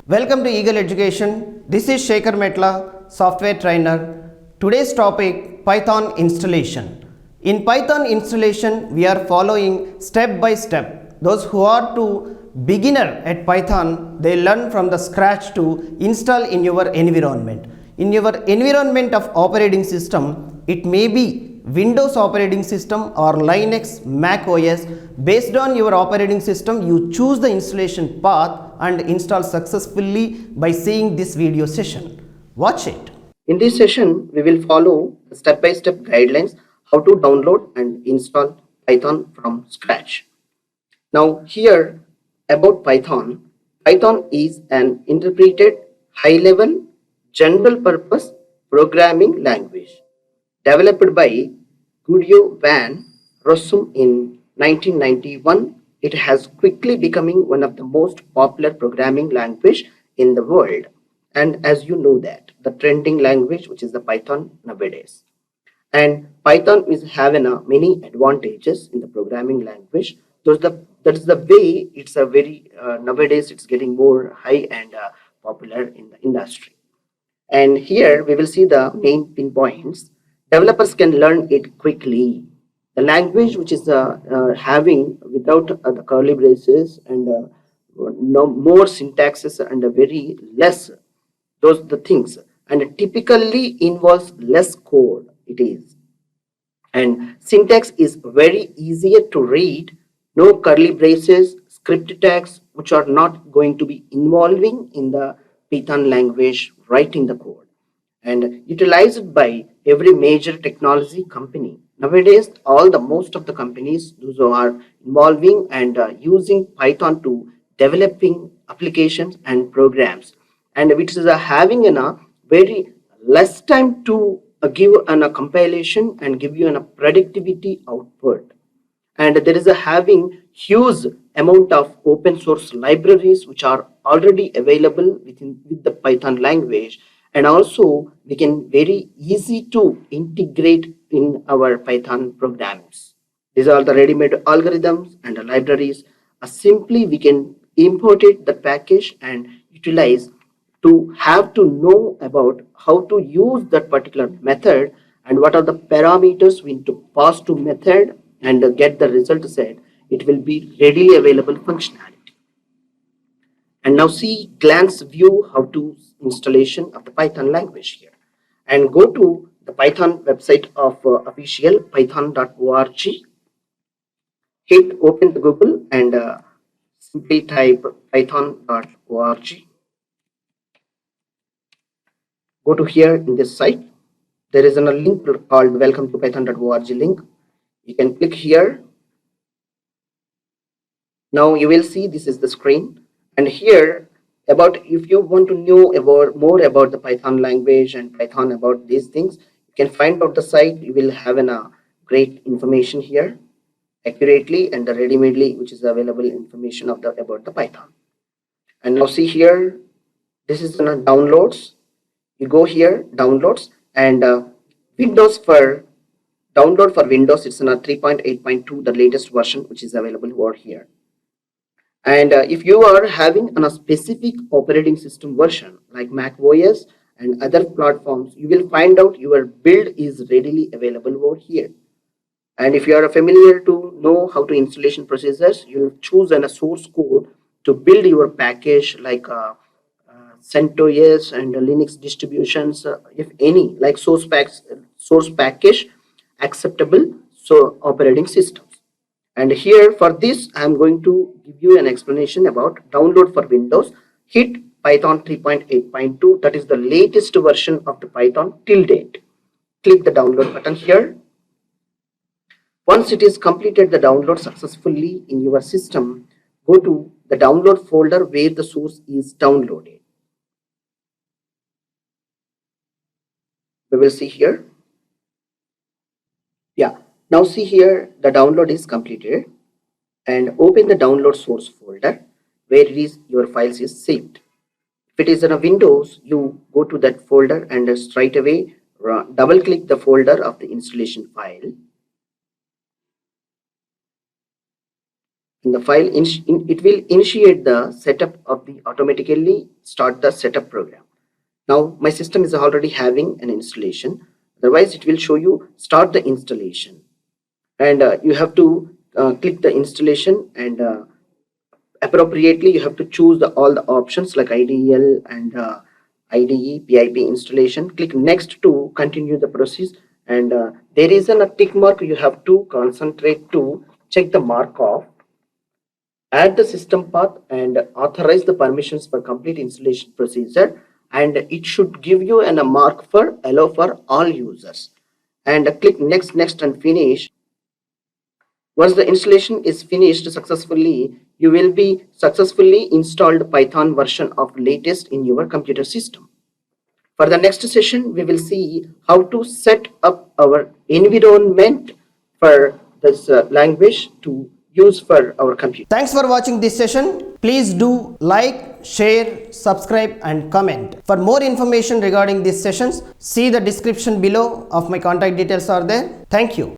Welcome to Eagle Education. This is Sekhar Metla, software trainer. Today's topic, Python installation. In Python installation, we are following step by step. Those who are to beginner at Python, they learn from the scratch to install in your environment. In your environment of operating system, it may be Windows operating system or Linux, Mac OS. Based on your operating system, you choose the installation path and install successfully by seeing this video session. Watch it. In this session, we will follow step-by-step guidelines how to download and install Python from scratch. Now here about Python. Python is an interpreted high-level general purpose programming language developed by Guido van Rossum in 1991. It has quickly becoming one of the most popular programming language in the world. And as you know that, the trending language, which is the Python nowadays. And Python is having many advantages in the programming language. That's the way it's a very, nowadays it's getting more high and popular in the industry. And here we will see the main pinpoints. Developers can learn it quickly. The language which is having without the curly braces and no more syntaxes and very less those the things, and it typically involves less code. It is, and syntax is very easier to read. No curly braces, script tags which are not going to be involving in the Python language writing the code, and utilized by every major technology company nowadays. Most of the companies those who are involving and using Python to developing applications and programs, and which is having a very less time to give a compilation and give you a productivity output. And there is a having huge amount of open source libraries which are already available with the Python language, and also we can very easy to integrate in our Python programs. These are the ready-made algorithms and the libraries. Simply we can import it the package and utilize to have to know about how to use that particular method and what are the parameters we need to pass to method and get the result set. It will be readily available functionality. And now see glance view how to installation of the Python language here, and go to the Python website of official python.org. Hit open the Google and simply type python.org. Go to here in this site. There is a link called welcome to python.org link. You can click here. Now you will see this is the screen, and here about if you want to know about more about the Python language and Python about these things, you can find out the site. You will have a great information here accurately and the ready-madely which is available information of about the Python. And now see here, this is downloads. You go here downloads, and Windows for download for Windows, it's in a 3.8.2, the latest version which is available over here. And if you are having a specific operating system version like Mac OS and other platforms, you will find out your build is readily available over here. And if you are familiar to know how to installation procedures, you will choose a source code to build your package like CentOS and Linux distributions, if any, like source package acceptable so operating systems. And here for this I am going to give you an explanation about download for Windows. Hit Python 3.8.2, that is the latest version of the Python till date. Click the download button here. Once it is completed the download successfully in your system, go to the download folder where the source is downloaded. We will see here. Yeah, now see here the download is completed, and open the download source folder where it is your files is saved. If it is in a Windows, you go to that folder and straight away double click the folder of the installation file, In the file, it will initiate the setup of the automatically start the setup program. Now my system is already having an installation. Otherwise, it will show you start the installation, and you have to click the installation, and appropriately you have to choose all the options like IDL and IDE PIP installation. Click next to continue the process, and there is a tick mark. You have to concentrate to check the mark of add the system path and authorize the permissions for complete installation procedure, and it should give you a mark for allow for all users, and click next and finish. Once the installation is finished successfully, you will be successfully installed Python version of latest in your computer system. For the next session, we will see how to set up our environment for this language to use for our computer. Thanks for watching this session. Please do like, share, subscribe and comment. For more information regarding these sessions, see the description below of my contact details are there. Thank you.